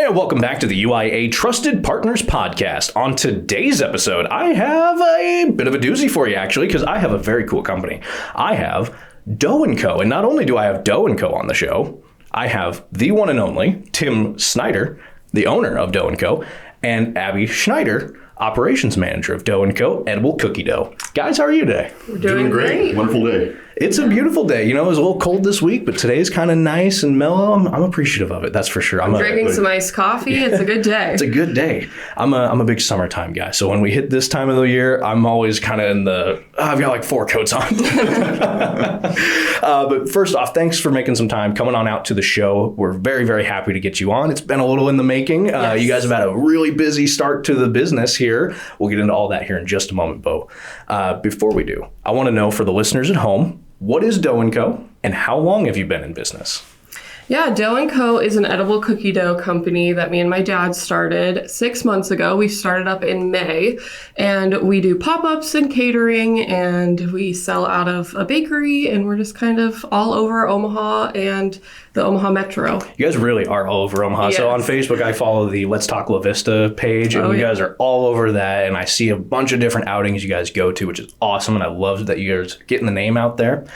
And welcome back to the UIA Trusted Partners Podcast. On today's episode, I have a bit of a doozy for you, actually, because I have a very cool company. I have Doe & Co. And not only do I have Doe & Co. on the show, I have the one and only Tim Snyder, the owner of Doe & Co., and Abby Schneider, operations manager of Doe & Co. Edible Cookie Dough. Guys, how are you today? We're doing great. Wonderful day. It's a beautiful day. You know, it was a little cold this week, but today's kind of nice and mellow. I'm appreciative of it, that's for sure. I'm drinking some iced coffee. Yeah. It's a good day. It's a good day. I'm a big summertime guy, so when we hit this time of the year, I'm always kind of in the, I've got like 4 coats on. But first off, thanks for making some time, coming on out to the show. We're very, very happy to get you on. It's been a little in the making. Yes. You guys have had a really busy start to the business here. We'll get into all that here in just a moment, Bo. Before we do, I want to know for the listeners at home, what is Doe & Co. and how long have you been in business? Yeah, Doe & Co. is an edible cookie dough company that me and my dad started 6 months ago. We started up in May, and we do pop-ups and catering, and we sell out of a bakery, and we're just kind of all over Omaha and the Omaha Metro. You guys really are all over Omaha. Yes. So on Facebook, I follow the Let's Talk La Vista page, and you guys are all over that, and I see a bunch of different outings you guys go to, which is awesome, and I love that you guys are getting the name out there.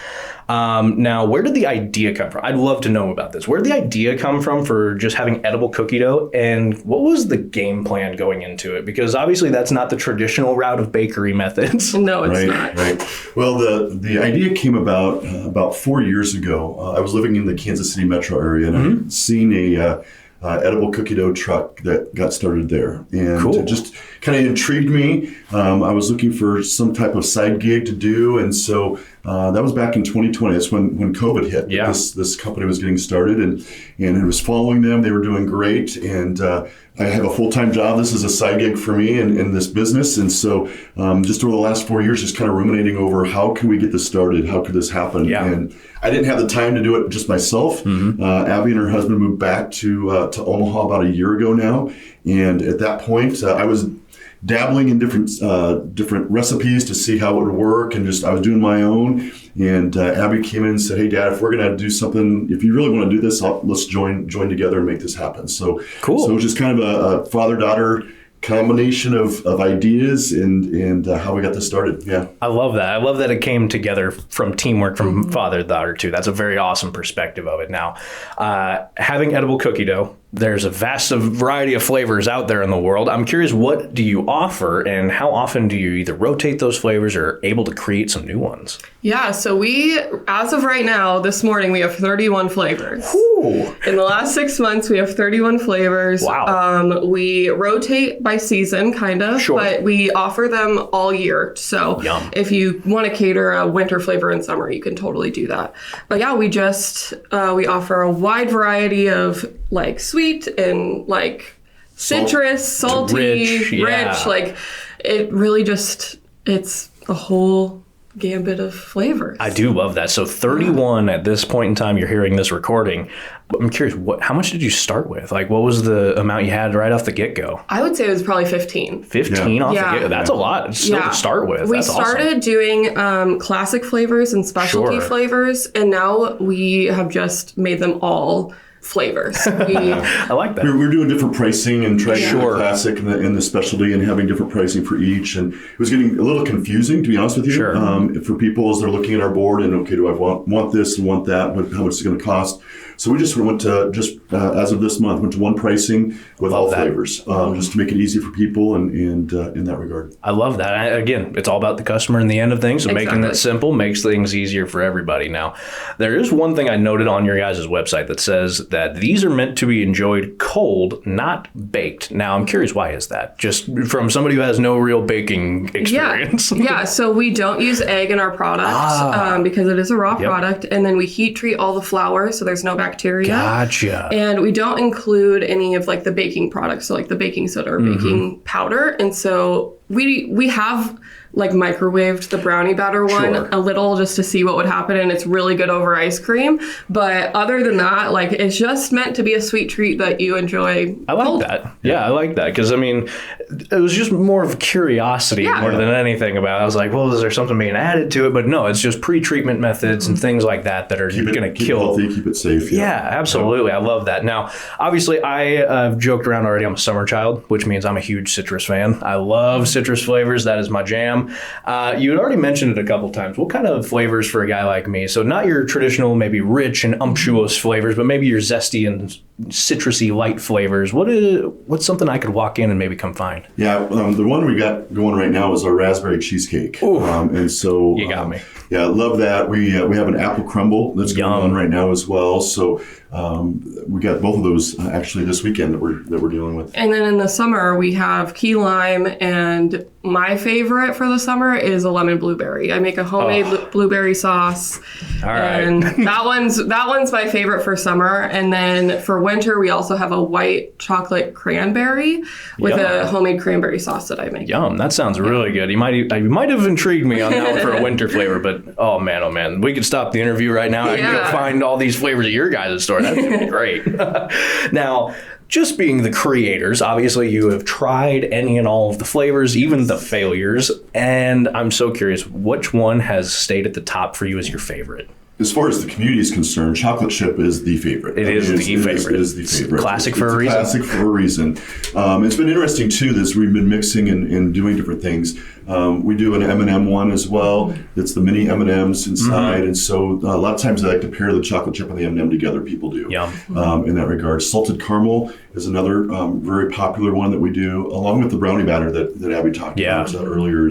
Now, where did the idea come from? I'd love to know about this. Where did the idea come from for just having edible cookie dough, and what was the game plan going into it? Because obviously that's not the traditional route of bakery methods. No, it's not. Right. Well, the idea came about 4 years ago. I was living in the Kansas City metro area, and I'd seen a edible cookie dough truck that got started there. And it just kind of intrigued me. I was looking for some type of side gig to do. And so that was back in 2020. That's when COVID hit. Yeah. This company was getting started, and it was following them. They were doing great. And I have a full-time job. This is a side gig for me in this business. And so just over the last 4 years, just kind of ruminating over how can we get this started? How could this happen? Yeah. And I didn't have the time to do it just myself. Abby and her husband moved back to Omaha about a year ago now. And at that point, I was dabbling in different recipes to see how it would work, and I was doing my own. And Abby came in and said, "Hey, Dad, if we're going to do something, if you really want to do this, let's join together and make this happen." So cool. So it was just kind of a father-daughter combination of ideas and how we got this started. Yeah. I love that. I love that it came together from teamwork from father to daughter too. That's a very awesome perspective of it. Now, having edible cookie dough, there's a vast variety of flavors out there in the world. I'm curious, what do you offer, and how often do you either rotate those flavors or able to create some new ones? Yeah, so as of right now, this morning, we have 31 flavors. Ooh. In the last 6 months, we have 31 flavors. Wow. We rotate by season, kind of, but we offer them all year. So if you want to cater a winter flavor in summer, you can totally do that. But yeah, we offer a wide variety of like sweet and like citrus, salty, rich. Like it really it's a whole gambit of flavors. I do love that. So 31 at this point in time, you're hearing this recording. I'm curious, how much did you start with? Like, what was the amount you had right off the get-go? I would say it was probably 15. 15 off the get-go? That's a lot still to start with. We started doing classic flavors and specialty flavors, and now we have just made them all flavors. I like that. We're doing different pricing and trying to do the classic and the specialty and having different pricing for each. And it was getting a little confusing, to be honest with you, for people as they're looking at our board and, okay, do I want this and want that? How much is it going to cost? So we just went to, as of this month, went to one pricing with all flavors, just to make it easy for people and in that regard. I love that. Again, it's all about the customer in the end of things. So making it simple makes things easier for everybody. Now, there is one thing I noted on your guys' website that says that these are meant to be enjoyed cold, not baked. Now, I'm curious, why is that? Just from somebody who has no real baking experience. Yeah, so we don't use egg in our product because it is a raw product. And then we heat treat all the flour, so there's no bacteria. Gotcha. And we don't include any of like the baking products, so like the baking soda or baking powder. And so we have like microwaved the brownie batter one a little just to see what would happen, and it's really good over ice cream. But other than that, like, it's just meant to be a sweet treat that you enjoy. I like that. Yeah, I like that, because I mean, it was just more of curiosity more than anything about it. I was like, well, is there something being added to it? But no, it's just pre-treatment methods and things like that that are going to kill. Healthy, keep it safe. Yeah, absolutely. I love that. Now, obviously, I've joked around already. I'm a summer child, which means I'm a huge citrus fan. I love citrus flavors. That is my jam. You had already mentioned it a couple times. What kind of flavors for a guy like me? So not your traditional, maybe rich and umptuous flavors, but maybe your zesty and citrusy light flavors. What's something I could walk in and maybe come find? Yeah, the one we got going right now is our raspberry cheesecake. And so you got me. Yeah, I love that. We have an apple crumble that's going on right now as well. So we got both of those actually this weekend that we're dealing with. And then in the summer we have key lime, and my favorite for the summer is a lemon blueberry. I make a homemade blueberry sauce. All right. And that one's my favorite for summer. And then for winter we also have a white chocolate cranberry with a homemade cranberry sauce that I make. Yum. That sounds really good. You might have intrigued me on that one for a winter flavor, but oh man, we could stop the interview right now. I can go find all these flavors at your guys' store. That'd be great. Now, just being the creators, obviously you have tried any and all of the flavors, even the failures, and I'm so curious, which one has stayed at the top for you as your favorite? As far as the community is concerned, chocolate chip is the favorite. It is the favorite. It is the favorite. Classic for a reason. Classic for a reason. It's been interesting too. This we've been mixing and doing different things. We do an M&M one as well. It's the mini M&Ms inside, and so a lot of times I like to pair the chocolate chip and the M&M together. People do. In that regard. Salted caramel is another very popular one that we do, along with the brownie batter that Abby talked about earlier.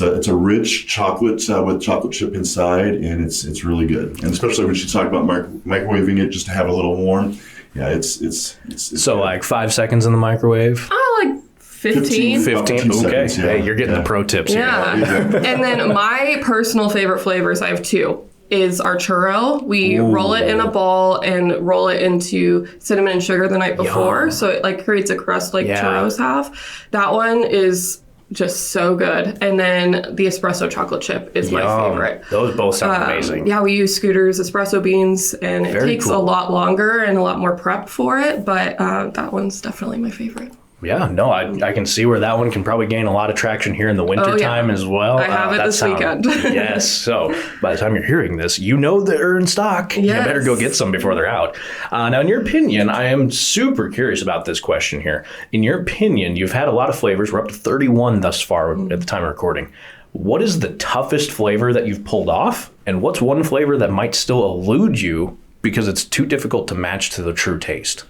It's a rich chocolate with chocolate chip inside, and it's really good. And especially when she talked about microwaving it just to have it a little warm. Yeah, it's so like 5 seconds in the microwave. Like 15. 15. Okay. Seconds, Hey, you're getting the pro tips here. And then my personal favorite flavors, I have two, is our churro. We roll it in a ball and roll it into cinnamon and sugar the night before. So it like creates a crust like churros have. That one is just so good. And then the espresso chocolate chip is my favorite. Those both sound amazing. Yeah, we use Scooter's espresso beans, and it takes a lot longer and a lot more prep for it, but that one's definitely my favorite. Yeah, no, I can see where that one can probably gain a lot of traction here in the wintertime as well. I have it this weekend. Yes, so by the time you're hearing this, you know they're in stock. You better go get some before they're out. Now, in your opinion, I am super curious about this question here. In your opinion, you've had a lot of flavors. We're up to 31 thus far at the time of recording. What is the toughest flavor that you've pulled off? And what's one flavor that might still elude you because it's too difficult to match to the true taste?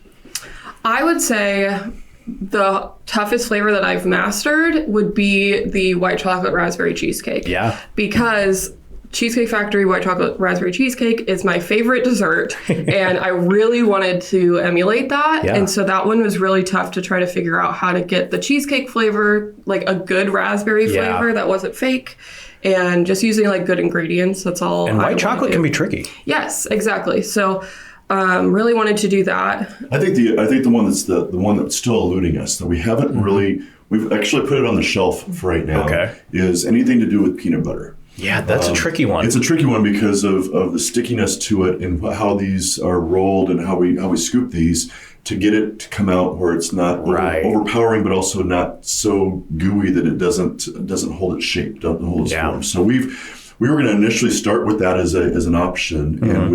I would say the toughest flavor that I've mastered would be the white chocolate raspberry cheesecake. Yeah. Because Cheesecake Factory white chocolate raspberry cheesecake is my favorite dessert, and I really wanted to emulate that. Yeah. And so that one was really tough to try to figure out how to get the cheesecake flavor, like a good raspberry flavor that wasn't fake, and just using like good ingredients. That's all. And white chocolate can be tricky. Yes, exactly. So really wanted to do that. I think the one that's the one that's still eluding us that we haven't really, we've actually put it on the shelf for right now, is anything to do with peanut butter. Yeah, that's a tricky one. It's a tricky one because of the stickiness to it and how these are rolled and how we scoop these to get it to come out where it's not overpowering, but also not so gooey that it doesn't hold its shape, doesn't hold its form. So we were going to initially start with that as an option, and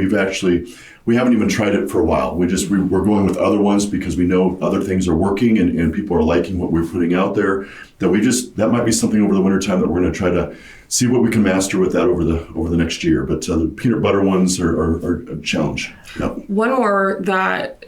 we haven't even tried it for a while. We're going with other ones because we know other things are working and people are liking what we're putting out there. That might be something over the wintertime that we're going to try to see what we can master with that over the next year. But the peanut butter ones are a challenge. Yep. One more that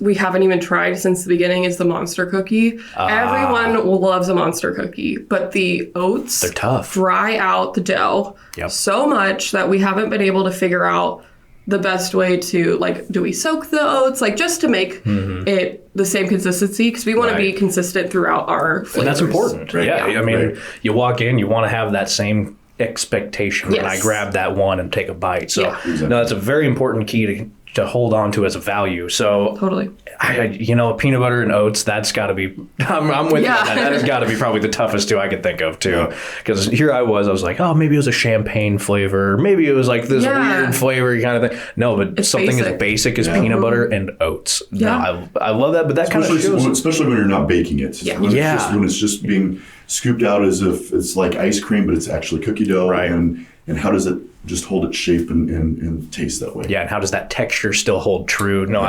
we haven't even tried since the beginning is the monster cookie. Everyone loves a monster cookie, but the oats, they're tough. Dry out the dough so much that we haven't been able to figure out the best way to, like, do we soak the oats, like, just to make it the same consistency, because we want to be consistent throughout our flavors. And that's important. I mean, you walk in, you want to have that same expectation when I grab that one and take a bite. So no, that's a very important key to to hold on to as a value. So totally. Peanut butter and oats, that's got to be, I'm with you on that. That has got to be probably the toughest two I could think of too. Because here I was like, oh, maybe it was a champagne flavor. Maybe it was like this weird flavor kind of thing. No, but it's something basic. As basic as peanut butter and oats. Yeah. No, I love that, but that kind of shows. Especially when you're not baking it. Yeah. When it's just being scooped out as if it's like ice cream, but it's actually cookie dough. Right. And how does it just hold its shape and taste that way? Yeah, and how does that texture still hold true? No,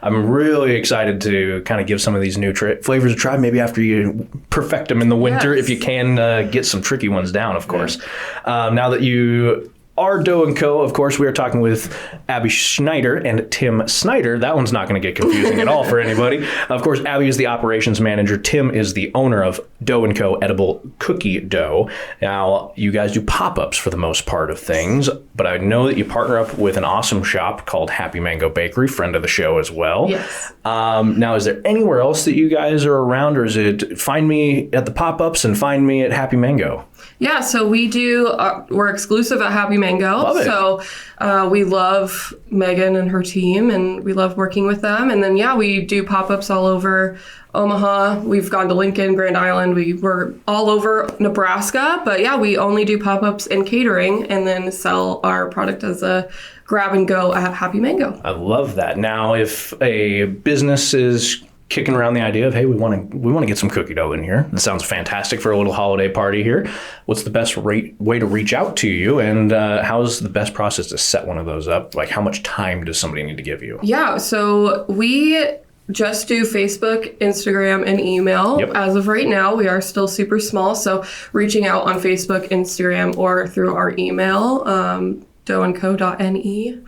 I'm really excited to kind of give some of these new flavors a try, maybe after you perfect them in the winter, if you can get some tricky ones down, of course. Now that you are Dough & Co., of course, we are talking with Abby Schneider and Tim Snyder. That one's not going to get confusing at all for anybody. Of course, Abby is the operations manager. Tim is the owner of Dough & Co. Edible Cookie Dough. Now, you guys do pop-ups for the most part of things, but I know that you partner up with an awesome shop called Happy Mango Bakery, friend of the show as well. Yes. Now, is there anywhere else that you guys are around, or is it find me at the pop-ups and find me at Happy Mango? Yeah, so we do, we're exclusive at Happy Mango. Love it. So we love Megan and her team, and we love working with them. And then, we do pop-ups all over Omaha. We've gone to Lincoln, Grand Island. We were all over Nebraska. But we only do pop-ups and catering, and then sell our product as a grab and go at Happy Mango. I love that. Now, if a business is kicking around the idea of, hey, we want to get some cookie dough in here. That sounds fantastic for a little holiday party here. What's the best way to reach out to you, and how's the best process to set one of those up? Like, how much time does somebody need to give you? Yeah, so we just do Facebook, Instagram, and email. Yep. As of right now, we are still super small, so reaching out on Facebook, Instagram, or through our email, doughandco.ne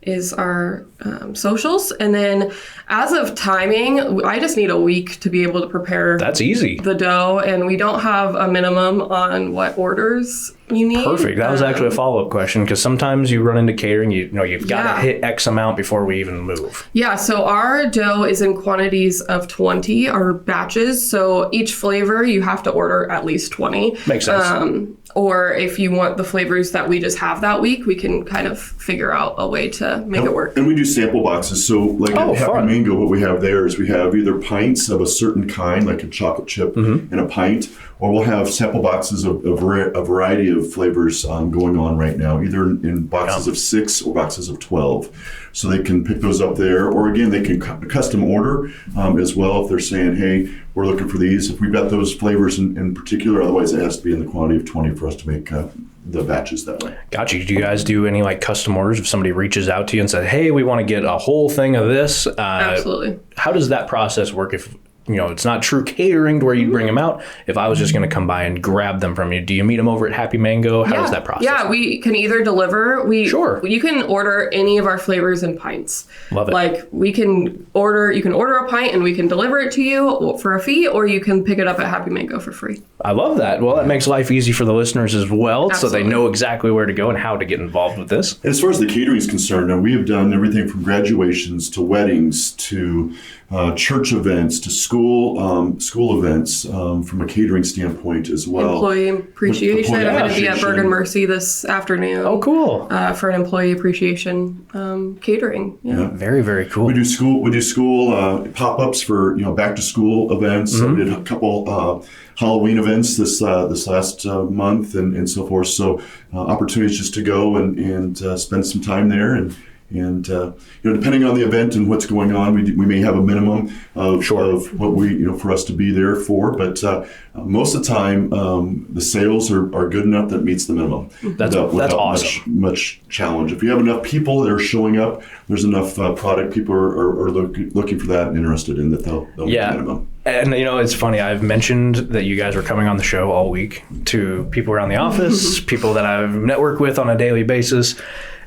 is our socials. And then as of timing, I just need a week to be able to prepare. That's easy. The dough, and we don't have a minimum on what orders you need. Perfect. That was actually a follow-up question, because sometimes you run into catering, you've got to hit X amount before we even move. Yeah, so our dough is in quantities of 20, our batches. So each flavor, you have to order at least 20. Makes sense. Or if you want the flavors that we just have that week, we can kind of figure out a way to make it work. And we do sample boxes. So like at Happy Mango, what we have there is we have either pints of a certain kind, like a chocolate chip in a pint, or we'll have sample boxes of a variety of flavors going on right now, either in boxes of 6 or boxes of 12. So they can pick those up there, or again, they can custom order as well if they're saying, hey, we're looking for these. If we've got those flavors in particular, otherwise it has to be in the quantity of 20 for us to make the batches that way. Gotcha. Do you guys do any like custom orders if somebody reaches out to you and says, hey, we want to get a whole thing of this? Absolutely. How does that process work if it's not true catering to where you bring them out? If I was just going to come by and grab them from you, do you meet them over at Happy Mango? How does that process work? We can either deliver. You can order any of our flavors in pints. Love it. Like you can order a pint and we can deliver it to you for a fee, or you can pick it up at Happy Mango for free. I love that. Well, that makes life easy for the listeners as well. Absolutely. So they know exactly where to go and how to get involved with this. As far as the catering is concerned, we have done everything from graduations to weddings to church events to school events from a catering standpoint as well. Employee appreciation. I'm going to be at Bergen Mercy this afternoon. Oh, cool! For an employee appreciation catering. Yeah. Very, very cool. We do school pop-ups for back to school events. We did a couple Halloween events this last month and so forth. So opportunities just to go and spend some time there and depending on the event and what's going on, we may have a minimum of what we for us to be there for. But most of the time, the sales are good enough that meets the minimum. That's awesome. Much challenge. If you have enough people that are showing up, there's enough product. People are looking for that and interested in that. They'll meet the minimum. And it's funny, I've mentioned that you guys were coming on the show all week to people around the office, people that I've networked with on a daily basis.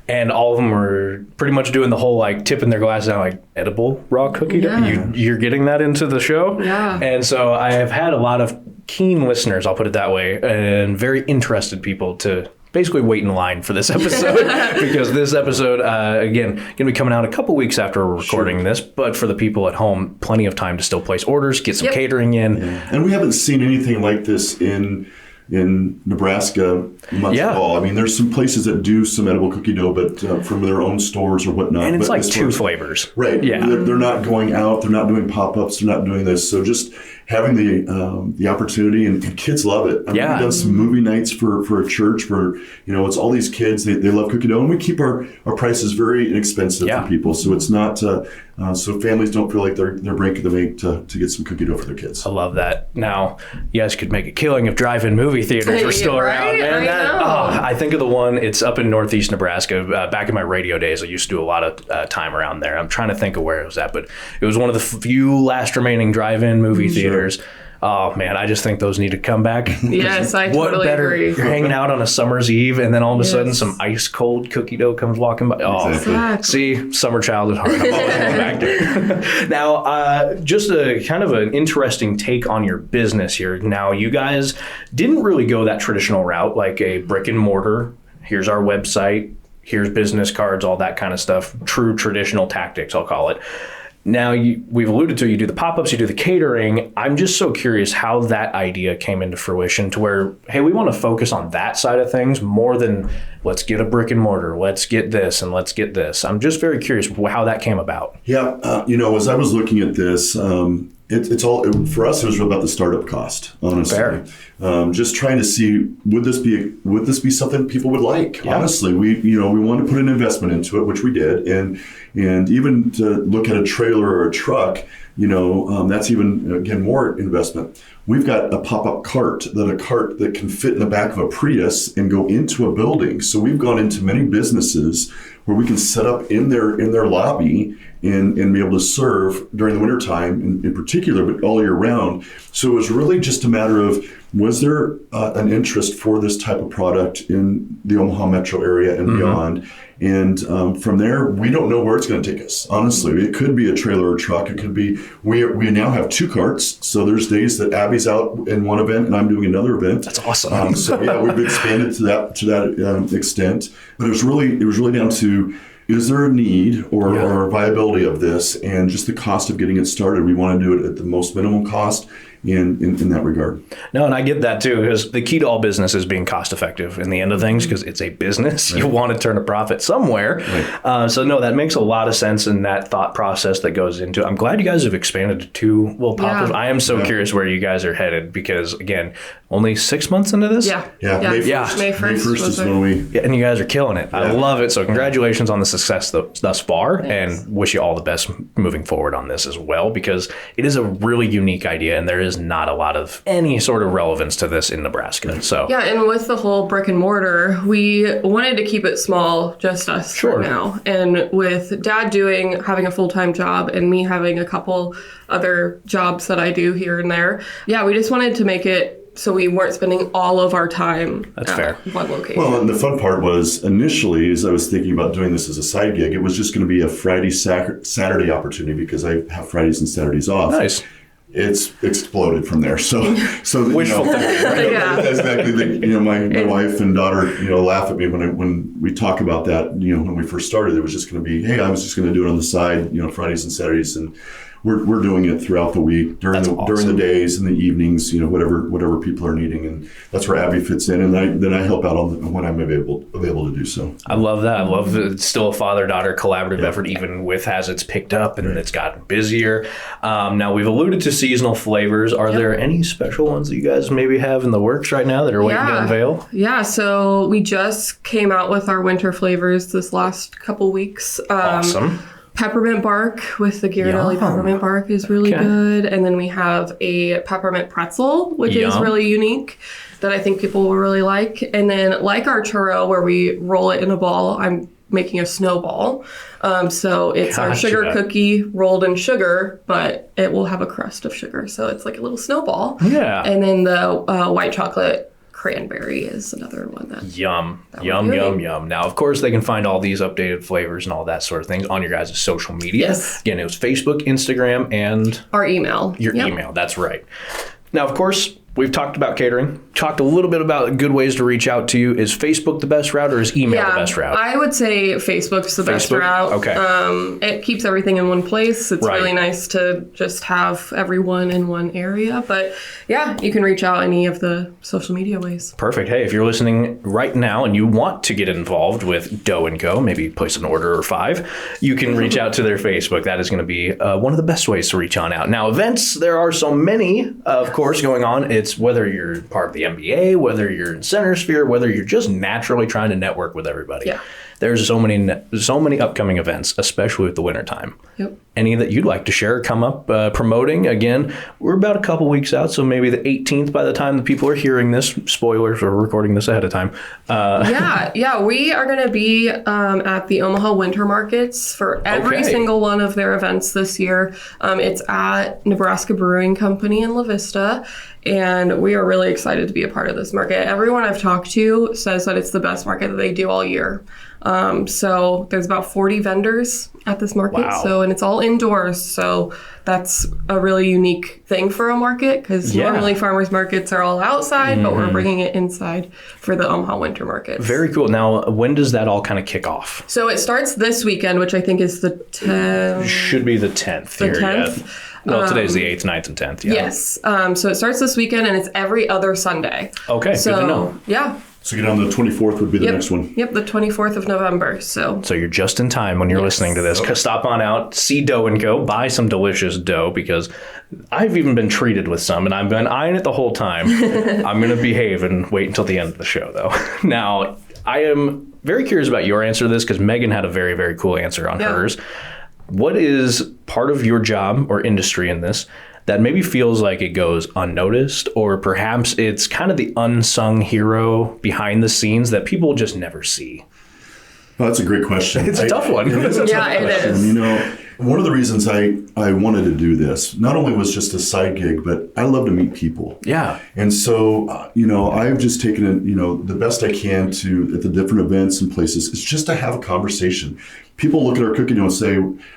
And all of them were pretty much doing the whole like tipping their glasses down, like edible raw cookie dough. You're getting that into the show. Yeah. And so I have had a lot of keen listeners, I'll put it that way, and very interested people to basically wait in line for this episode because this episode, again, going to be coming out a couple weeks after we're recording this. But for the people at home, plenty of time to still place orders, get some catering in. Yeah. And we haven't seen anything like this in in Nebraska much at all. I mean, there's some places that do some edible cookie dough, but from their own stores or whatnot. And it's but like 2 flavors. Right. Yeah. They're not going out. They're not doing pop-ups. They're not doing this. So just having the opportunity, and kids love it. I mean, we've done some movie nights for a church where, it's all these kids, they love cookie dough, and we keep our prices very inexpensive for people. So it's not, so families don't feel like they're breaking the bank to get some cookie dough for their kids. I love that. Now, you guys could make a killing if drive-in movie theaters were still around, man. I think of the one, it's up in northeast Nebraska. Back in my radio days, I used to do a lot of time around there. I'm trying to think of where it was at, but it was one of the few last remaining drive-in movie theaters. Oh man, I just think those need to come back. Yes, I totally agree. You're hanging out on a summer's eve, and then all of a sudden, some ice cold cookie dough comes walking by. Oh, exactly. See, summer childhood heart. I'm always going back there. Now, just a kind of an interesting take on your business here. Now, you guys didn't really go that traditional route, like a brick and mortar. Here's our website. Here's business cards, all that kind of stuff. True traditional tactics, I'll call it. Now, we've alluded to, you do the pop-ups, you do the catering. I'm just so curious how that idea came into fruition to where, hey, we want to focus on that side of things more than let's get a brick and mortar, let's get this, and let's get this. I'm just very curious how that came about. Yeah, as I was looking at this, it's all, for us, it was about the startup cost, honestly. Fair. Just trying to see, would this be something people would like? Yeah. Honestly, we wanted to put an investment into it, which we did, and even to look at a trailer or a truck, that's even, again, more investment. We've got a pop-up cart that can fit in the back of a Prius and go into a building. So we've gone into many businesses where we can set up in their lobby and be able to serve during the wintertime in particular, but all year round. So it was really just a matter of, was there an interest for this type of product in the Omaha metro area and beyond? And from there, we don't know where it's going to take us. Honestly, it could be a trailer or truck. It could be, we now have 2 carts. So there's days that Abby's out in one event and I'm doing another event. That's awesome. So yeah, we've expanded to that extent. But it was really down to, is there a need or a viability of this, and just the cost of getting it started? We want to do it at the most minimal cost in that regard. No, and I get that too, because the key to all business is being cost effective in the end of things, because it's a business. Right. You want to turn a profit somewhere. Right. So no, that makes a lot of sense in that thought process that goes into it. I'm glad you guys have expanded to 2 little pop-ups. I am so curious where you guys are headed, because again, only 6 months into this? Yeah. May 1st is when we... Yeah, and you guys are killing it. I love it. So congratulations on the success thus far. Thanks. And wish you all the best moving forward on this as well, because it is a really unique idea, and there is not a lot of any sort of relevance to this in Nebraska. So yeah, and with the whole brick and mortar, we wanted to keep it small, just us for now. And with Dad having a full-time job and me having a couple other jobs that I do here and there, we just wanted to make it so we weren't spending all of our time at one location. Well, and the fun part was, initially, as I was thinking about doing this as a side gig, it was just going to be a Friday, Saturday opportunity, because I have Fridays and Saturdays off. Nice. It's exploded from there. So wishful thinking. Right? Exactly. My wife and daughter, laugh at me when we talk about that. When we first started, it was just going to be, hey, I was just going to do it on the side, Fridays and Saturdays, and we're doing it throughout the week, during the days and the evenings, whatever people are needing, and that's where Abby fits in, and then I help out when I'm available to do so. I love that. I love that it's still a father-daughter collaborative effort, even as it's picked up and it's gotten busier. Now, we've alluded to seasonal flavors. Are there any special ones that you guys maybe have in the works right now that are waiting to unveil? Yeah, so we just came out with our winter flavors this last couple weeks. Awesome. Peppermint bark with the Ghirardelli peppermint bark is really good. And then we have a peppermint pretzel, which is really unique, that I think people will really like. And then, like our churro, where we roll it in a ball, I'm making a snowball. So it's our sugar cookie rolled in sugar, but it will have a crust of sugar. So it's like a little snowball. Yeah. And then the white chocolate cranberry is another one that yum. Now, of course, they can find all these updated flavors and all that sort of things on your guys' social media. Yes. Again, it was Facebook, Instagram, and our email. Your email. That's right. Now, of course, we've talked about catering, talked a little bit about good ways to reach out to you. Is Facebook the best route, or is email the best route? I would say Facebook's the best route. Okay. It keeps everything in one place. It's really nice to just have everyone in one area. But yeah, you can reach out any of the social media ways. Perfect. Hey, if you're listening right now and you want to get involved with Dough & Co., maybe place an order or 5, you can reach out to their Facebook. That is going to be one of the best ways to reach on out. Now, events, there are so many, of course, going on. It's whether you're part of the MBA, whether you're in Center Sphere, whether you're just naturally trying to network with everybody. Yeah. There's so many upcoming events, especially with the wintertime. Yep. Any that you'd like to share, come up promoting? Again, we're about a couple weeks out, so maybe the 18th by the time the people are hearing this. Spoilers, we're recording this ahead of time. We are going to be at the Omaha Winter Markets for every single one of their events this year. It's at Nebraska Brewing Company in La Vista, and we are really excited to be a part of this market. Everyone I've talked to says that it's the best market that they do all year. So there's about 40 vendors at this market. Wow. And it's all indoors. So that's a really unique thing for a market, because normally farmers markets are all outside, but we're bringing it inside for the Omaha Winter Markets. Very cool. Now, when does that all kind of kick off? So it starts this weekend, which I think is the 10th. Should be the 10th. The 10th. Well, today's the 8th, 9th, and 10th. Yeah. Yes. So it starts this weekend, and it's every other Sunday. Okay, so, good to know. Yeah. So get on the 24th would be the next one. Yep, the 24th of November. So you're just in time when you're listening to this. Stop on out, see Dough & Co., buy some delicious dough, because I've even been treated with some, and I've been eyeing it the whole time. I'm going to behave and wait until the end of the show, though. Now, I am very curious about your answer to this, because Megan had a very, very cool answer on hers. What is part of your job or industry in this that maybe feels like it goes unnoticed, or perhaps it's kind of the unsung hero behind the scenes that people just never see? Well, that's a great question. It's a tough one. It is a tough question. It is. You know, one of the reasons I wanted to do this, not only was just a side gig, but I love to meet people. Yeah. And so, I've just taken it, the best I can to, at the different events and places, is just to have a conversation. People look at our cookie dough and say,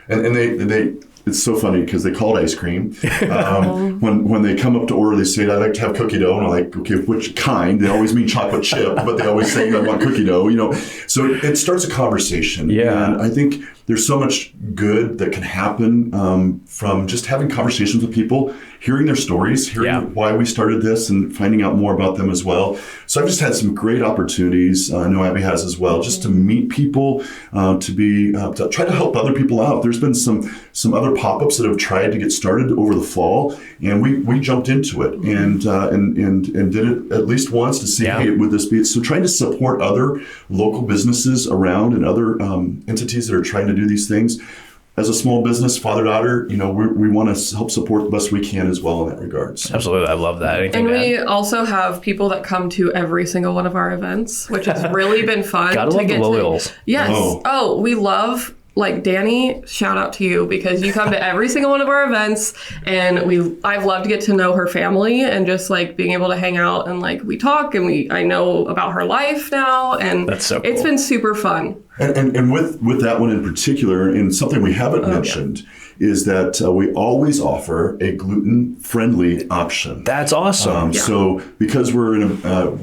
and they it's so funny because they call it ice cream. When they come up to order, they say, I'd like to have cookie dough. And I'm like, okay, which kind? They always mean chocolate chip, but they always say, I want cookie dough, So it starts a conversation. Yeah. And I think there's so much good that can happen from just having conversations with people, hearing their stories, hearing why we started this, and finding out more about them as well. So I've just had some great opportunities. I know Abby has as well, just to meet people, to try to help other people out. There's been some other pop-ups that have tried to get started over the fall, and we jumped into it and did it at least once to see, hey, would this be it? So trying to support other local businesses around and other entities that are trying to do these things. As a small business, father-daughter, we want to help support the best we can as well in that regards. Absolutely. I love that. Anything and we also have people that come to every single one of our events, which has really been fun. Gotta love the loyals. Yes. Oh, we love... Like Danny, shout out to you, because you come to every single one of our events, and I've loved to get to know her family, and just like being able to hang out and like we talk, and I know about her life now, and that's so cool. It's been super fun. And with that one in particular, and something we haven't mentioned, is that we always offer a gluten-friendly option. That's awesome. So because we're in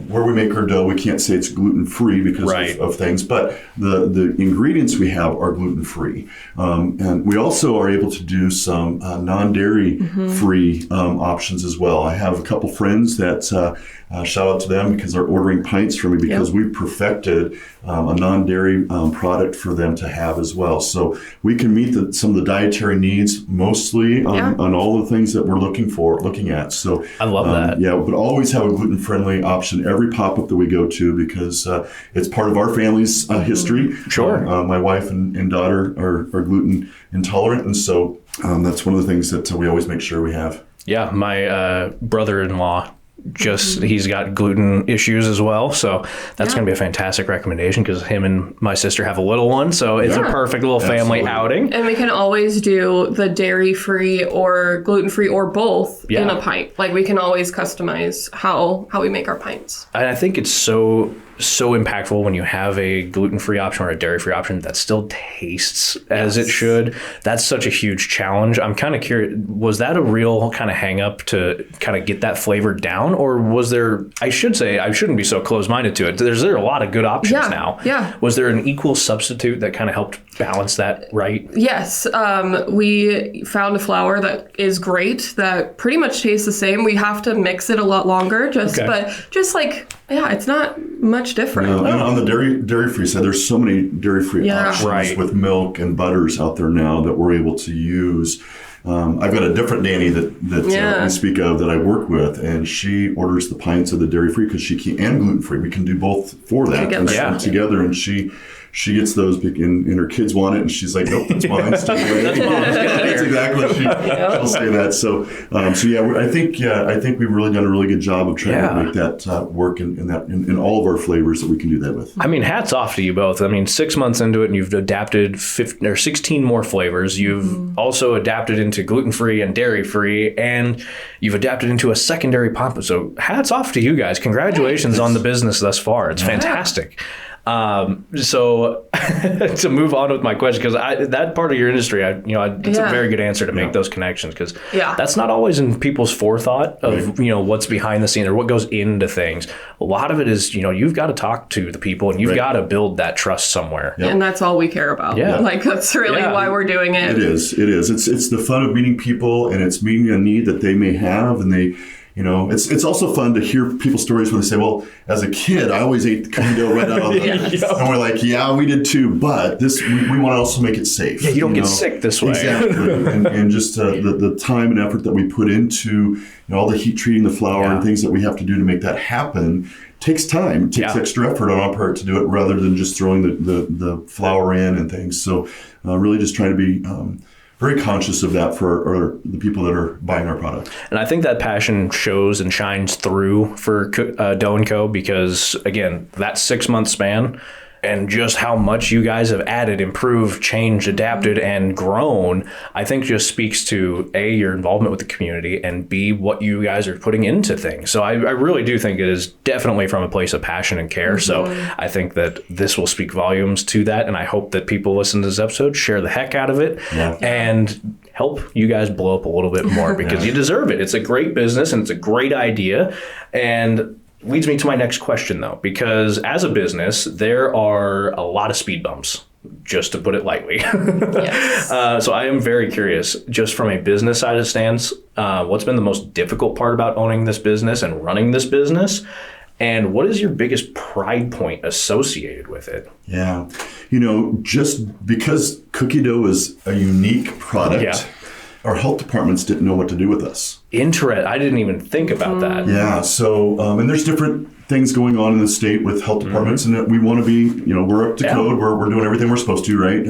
where we make our dough, we can't say it's gluten-free because of things, but the ingredients we have are gluten-free. And we also are able to do some non-dairy free options as well. I have a couple friends that shout out to them because they're ordering pints from me because we've perfected a non-dairy product for them to have as well. So we can meet some of the dietary needs mostly on all the things that we're looking at. So I love that. Yeah, but always have a gluten-friendly option every pop-up that we go to, because it's part of our family's history. Sure. My wife and daughter are gluten intolerant, and so that's one of the things that we always make sure we have. Yeah, my brother-in-law, he's got gluten issues as well, so that's going to be a fantastic recommendation, because him and my sister have a little one, so it's a perfect little family outing. And we can always do the dairy-free or gluten-free or both in a pint. Like, we can always customize how we make our pints. And I think it's so so impactful when you have a gluten-free option or a dairy-free option that still tastes as it should. That's such a huge challenge. I'm kind of curious, was that a real kind of hang-up to kind of get that flavor down? Or was there, I should say, I shouldn't be so close-minded to it. There's a lot of good options now. Yeah. Was there an equal substitute that kind of helped balance that right? Yes. We found a flour that is great, that pretty much tastes the same. We have to mix it a lot longer, it's not much different. And on the dairy-free side, there's so many dairy-free options with milk and butters out there now that we're able to use. I've got a different nanny that we speak of that I work with, and she orders the pints of the dairy-free because she can, and gluten-free. We can do both for that together, and she gets those, and her kids want it, and she's like, nope, that's mine. That's exactly what she'll say that. So I think we've really done a really good job of trying to make that work in all of our flavors that we can do that with. I mean, hats off to you both. I mean, 6 months into it, and you've adapted 16 more flavors. You've also adapted into gluten-free and dairy-free, and you've adapted into a secondary pump. So hats off to you guys. Congratulations on the business thus far. It's fantastic. So to move on with my question, because that part of your industry, it's a very good answer to make those connections, because that's not always in people's forethought of, what's behind the scene or what goes into things. A lot of it is, you've got to talk to the people, and you've got to build that trust somewhere. Yep. And that's all we care about. Yeah. Like, that's really why we're doing it. It is. It's the fun of meeting people, and it's meeting a need that they may have, and they, it's also fun to hear people's stories when they say, well, as a kid, I always ate the cookie dough right out of the and we're like, yeah, we did too, but this we want to also make it safe. Yeah, you don't get sick this way. Exactly. and just the time and effort that we put into all the heat treating the flour and things that we have to do to make that happen takes time. It takes extra effort on our part to do it, rather than just throwing the flour in and things. So really just trying to be very conscious of that for the people that are buying our product. And I think that passion shows and shines through for Dough & Co. because, again, that 6 month span and just how much you guys have added, improved, changed, adapted, and grown, I think just speaks to A, your involvement with the community, and B, what you guys are putting into things. So I really do think it is definitely from a place of passion and care. So I think that this will speak volumes to that, and I hope that people listen to this episode, share the heck out of it, and help you guys blow up a little bit more, because you deserve it. It's a great business, and it's a great idea, and leads me to my next question, though, because as a business, there are a lot of speed bumps, just to put it lightly. So I am very curious, just from a business side of stance, what's been the most difficult part about owning this business and running this business? And what is your biggest pride point associated with it? Yeah. Just because cookie dough is a unique product, our health departments didn't know what to do with us. I didn't even think about that. Yeah. So, and there's different things going on in the state with health departments, and we want to be, we're up to code. We're doing everything we're supposed to, right?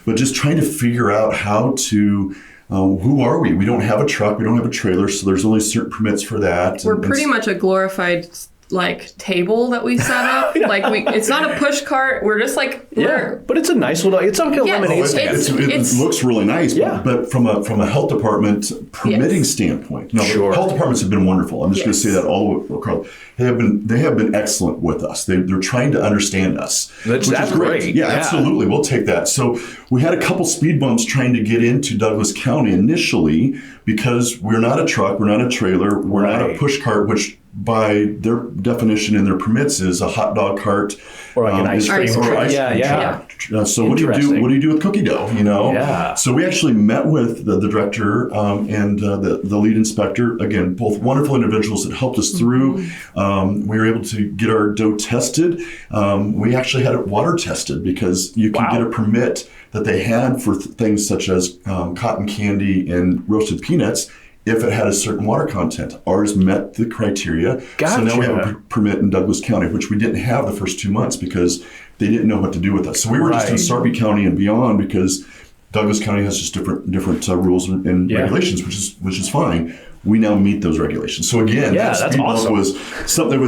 But just trying to figure out how to, who are we? We don't have a truck. We don't have a trailer. So there's only certain permits for that. We're pretty much a glorified table that we set up. It's not a push cart. We're just but it's a nice little, it's like a lemonade stand. It looks really nice, but from a health department permitting standpoint, health departments have been wonderful. I'm just going to say that all across. They have been excellent with us. They're trying to understand us, which is great. Yeah, absolutely. We'll take that. So we had a couple speed bumps trying to get into Douglas County initially, because we're not a truck, we're not a trailer, we're not a push cart, which by their definition and their permits is a hot dog cart, or like an ice cream truck. So what do you do with cookie dough? So we actually met with the director and the lead inspector, again, both wonderful individuals that helped us through. We were able to get our dough tested. We actually had it water tested, because you can get a permit that they had for things such as cotton candy and roasted peanuts if it had a certain water content. Ours met the criteria. Gotcha. So now we have a permit in Douglas County, which we didn't have the first 2 months because they didn't know what to do with us. So we were just in Sarpy County and beyond, because Douglas County has just different rules and regulations, which is fine. we now meet those regulations. So again, that speed bump awesome. was something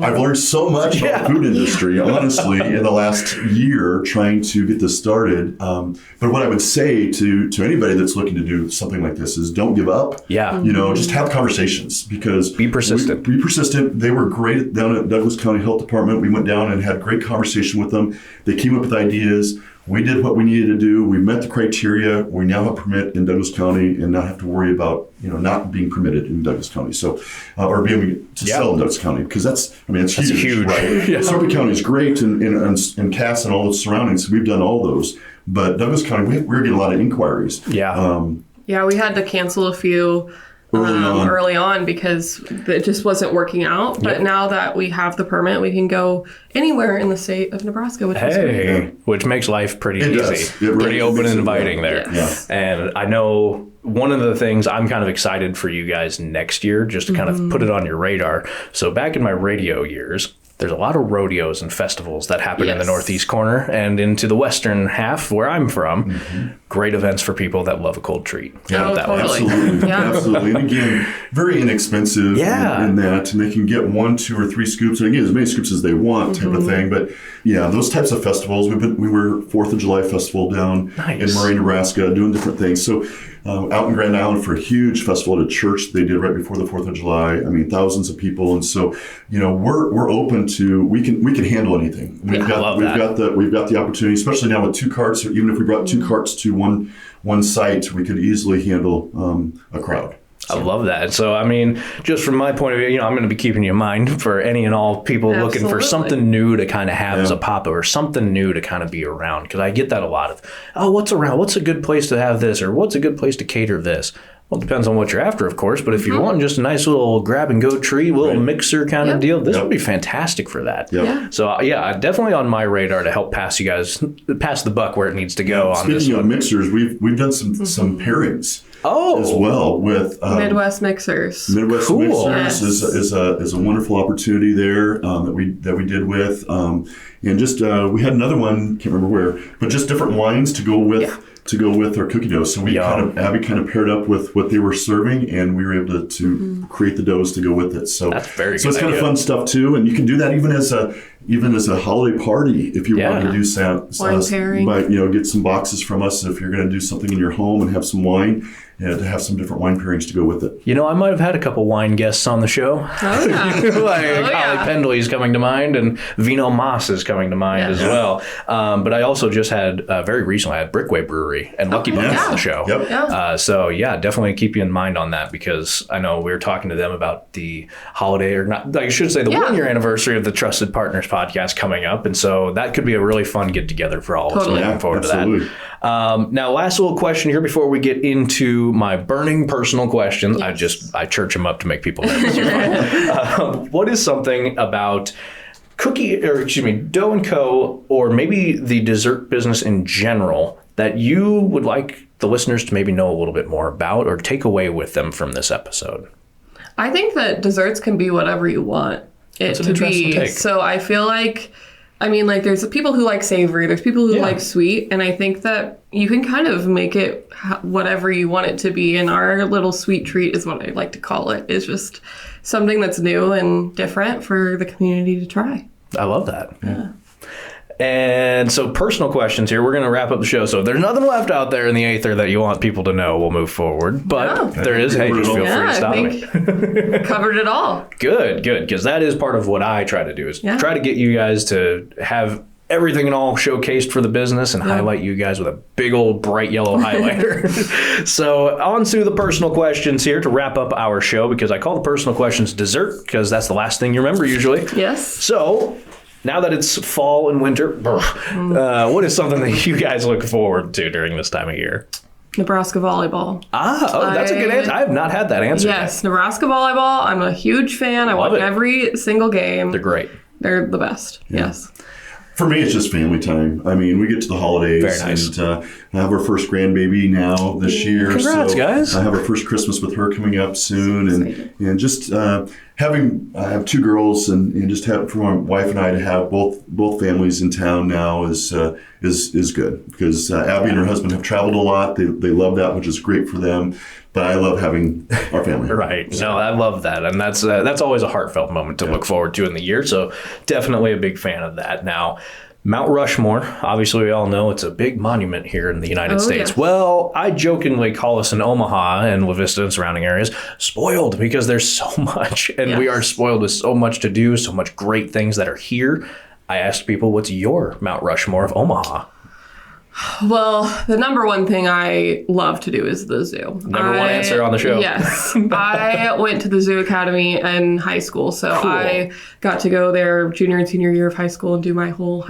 I've learned so much about the food industry, honestly, in the last year trying to get this started. But what I would say to anybody that's looking to do something like this is don't give up. Yeah. Just have conversations, because be persistent. Be persistent. They were great down at Douglas County Health Department. We went down and had great conversation with them. They came up with ideas. We did what we needed to do. We met the criteria. We now have a permit in Douglas County and not have to worry about, not being permitted in Douglas County. So, or being able to sell in Douglas County, because that's huge. Right? Yeah. Sarpy County is great, and Cass and all the surroundings. We've done all those. But Douglas County, we're getting a lot of inquiries. Yeah. We had to cancel a few early on because it just wasn't working out. But now that we have the permit, we can go anywhere in the state of Nebraska, which is great. Which makes life pretty easy. Does. It really pretty open and inviting there. Yes. Yeah. And I know one of the things I'm kind of excited for you guys next year, just to kind of put it on your radar. So back in my radio years, there's a lot of rodeos and festivals that happen in the northeast corner and into the western half where I'm from. Great events for people that love a cold treat. Absolutely. Absolutely. And again, very inexpensive in that. And they can get 1, 2, or 3 scoops. And again, as many scoops as they want type of thing. But those types of festivals. We were 4th of July festival down in Murray, Nebraska, doing different things. So out in Grand Island for a huge festival at a church they did right before the 4th of July. Thousands of people. And so, we're open to, we can handle anything. We've got the opportunity, especially now with 2 carts, or even if we brought 2 carts to one site, we could easily handle a crowd. I love that. So, just from my point of view, I'm going to be keeping you in mind for any and all people looking for something new to kind of have as a pop-up, or something new to kind of be around. Because I get that a lot of, what's around? What's a good place to have this? Or what's a good place to cater this? Well, it depends on what you're after, of course. But if you want just a nice little grab-and-go treat, little mixer kind of deal, this would be fantastic for that. So, definitely on my radar to help pass the buck where it needs to go on this one. Speaking of mixers, we've done some pairings. As well with Midwest Mixers. Midwest Mixers is a wonderful opportunity there that we did with, and just we had another one, can't remember where, but just different wines to go with our cookie dough. So Abby kind of paired up with what they were serving, and we were able to create the doughs to go with it. So that's very good. So it's kind of fun stuff too, and you can do that even as a holiday party if you want to do wine pairing. Get some boxes from us if you're going to do something in your home and have some wine. To have some different wine pairings to go with it. I might have had a couple wine guests on the show. Oh, yeah. Holly Pendley is coming to mind, and Vino Moss is coming to mind as well. But I also just had, very recently, I had Brickway Brewery and Lucky Buck on the show. Definitely keep you in mind on that, because I know we were talking to them about the holiday, or not, I should say the 1-year anniversary of the Trusted Partners podcast coming up. And so that could be a really fun get-together for all of us. So looking forward to that. Now, last little question here before we get into my burning personal questions. Yes. I church them up to make people nervous. What is something about Dough & Co., or maybe the dessert business in general, that you would like the listeners to maybe know a little bit more about, or take away with them from this episode? I think that desserts can be whatever you want it to be. Take. So I feel like, there's people who like savory, there's people who like sweet, and I think that you can kind of make it whatever you want it to be. And our little sweet treat is what I like to call it. It's just something that's new and different for the community to try. I love that. Yeah. And so, personal questions here. We're going to wrap up the show. So if there's nothing left out there in the aether that you want people to know, we'll move forward. But there is, just feel free to stop me. Covered it all. Good. Because that is part of what I try to do, is try to get you guys to have everything and all showcased for the business, and highlight you guys with a big old bright yellow highlighter. So on to the personal questions here to wrap up our show, because I call the personal questions dessert, because that's the last thing you remember usually. Yes. So now that it's fall and winter, what is something that you guys look forward to during this time of year? Nebraska volleyball. That's a good answer. I have not had that answer yet. Nebraska volleyball. I'm a huge fan. I watch every single game. They're great. They're the best. Yeah. Yes. For me, it's just family time. We get to the holidays. Very nice. And I have our first grandbaby now this year. Congrats, guys. I have our first Christmas with her coming up soon. And just I have 2 girls, and just for my wife and I to have both families in town now is good, because Abby and her husband have traveled a lot. They love that, which is great for them. but I love having our family. Right. No, I love that. And that's always a heartfelt moment to look forward to in the year. So definitely a big fan of that. Now, Mount Rushmore, obviously we all know it's a big monument here in the United States. Yes. Well, I jokingly call us in Omaha and La Vista and surrounding areas spoiled because there's so much. And we are spoiled with so much to do, so much great things that are here. I asked people, what's your Mount Rushmore of Omaha? Well, the number one thing I love to do is the zoo. Number one answer on the show. Yes. I went to the Zoo Academy in high school. So cool. I got to go there junior and senior year of high school and do my whole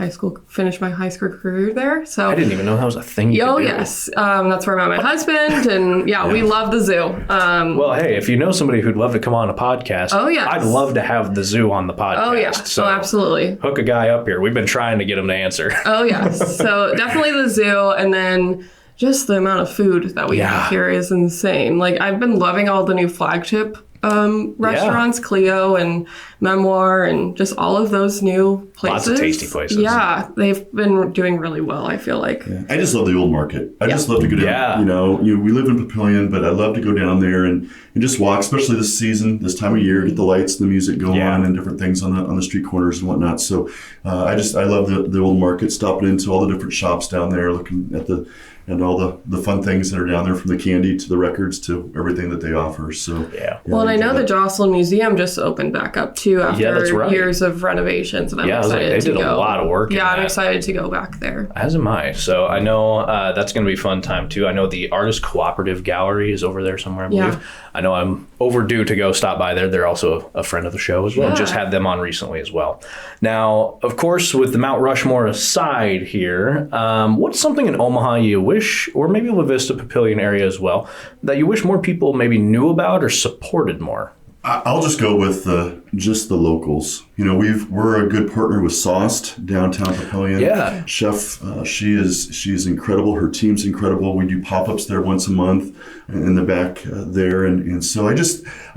finish my high school career there. So I didn't even know that was a thing you could do. Yes. That's where I met my husband. And we love the zoo. Well, hey, if you know somebody who'd love to come on a podcast, I'd love to have the zoo on the podcast. Oh, yeah. So absolutely. Hook a guy up here. We've been trying to get him to answer. Oh, yes. So definitely the zoo, and then just the amount of food that we have here is insane. Like, I've been loving all the new flagship restaurants, Clio and Memoir, and just all of those new places. Lots of tasty places. Yeah, they've been doing really well, I feel like. Yeah. I just love the old market. I just love to go down. We live in Papillion, but I love to go down there and just walk, especially this season, this time of year, get the lights and the music going on and different things on the street corners and whatnot. So I love the old market, stopping into all the different shops down there, looking at all the fun things that are down there, from the candy to the records to everything that they offer. So well, and I know the Jocelyn Museum just opened back up too after years of renovations, and I'm excited to go. They did a lot of work. I'm excited to go back there. As am I. So I know that's going to be a fun time too. I know the Artist Cooperative Gallery is over there somewhere, I believe. I know I'm overdue to go stop by there. They're also a friend of the show as well. Just had them on recently as well. Now, of course, with the Mount Rushmore aside here, what's something in Omaha you wish, or maybe La Vista, Papillion area as well, that you wish more people maybe knew about or supported more? I'll just go with just the locals. We're a good partner with Sauced downtown Papillion. Yeah, Chef, she's incredible. Her team's incredible. We do pop-ups there once a month in the back there, and so I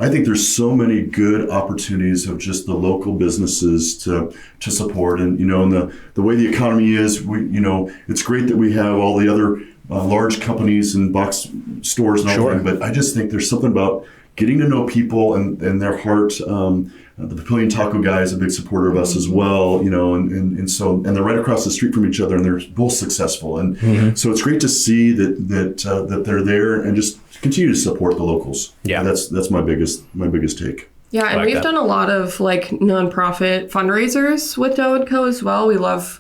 think there's so many good opportunities of just the local businesses to support, and and the way the economy is, it's great that we have all the other large companies and box stores and everything, but I just think there's something about getting to know people and their heart. The Papillion Taco guy is a big supporter of us as well, and they're right across the street from each other, and they're both successful, and so it's great to see that they're there and just continue to support the locals. Yeah, that's my biggest take. Yeah, and we've done a lot of nonprofit fundraisers with Doe & Co as well. We love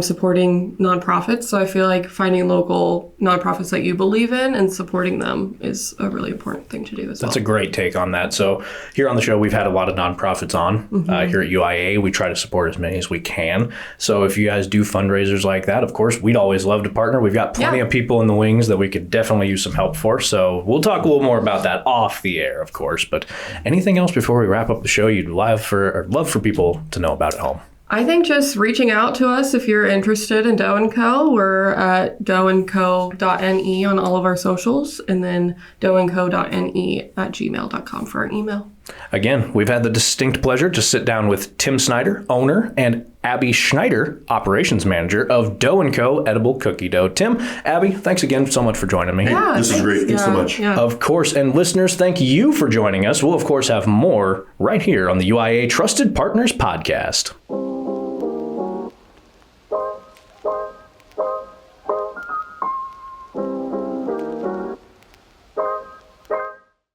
supporting nonprofits. So I feel like finding local nonprofits that you believe in and supporting them is a really important thing to do as well. That's a great take on that. So here on the show, we've had a lot of nonprofits on. Here at UIA, we try to support as many as we can. So if you guys do fundraisers like that, of course, we'd always love to partner. We've got plenty of people in the wings that we could definitely use some help for. So we'll talk a little more about that off the air, of course. But anything else before we wrap up the show you'd love for people to know about at home? I think just reaching out to us if you're interested in Doe & Co. We're at doeandco.ne on all of our socials, and then doeandco.ne@gmail.com for our email. Again, we've had the distinct pleasure to sit down with Tim Snyder, owner, and Abby Schneider, operations manager of Doe & Co. Edible Cookie Dough. Tim, Abby, thanks again so much for joining me. Yeah, this is great. Thanks so much. Yeah. Of course, and listeners, thank you for joining us. We'll, of course, have more right here on the UIA Trusted Partners Podcast.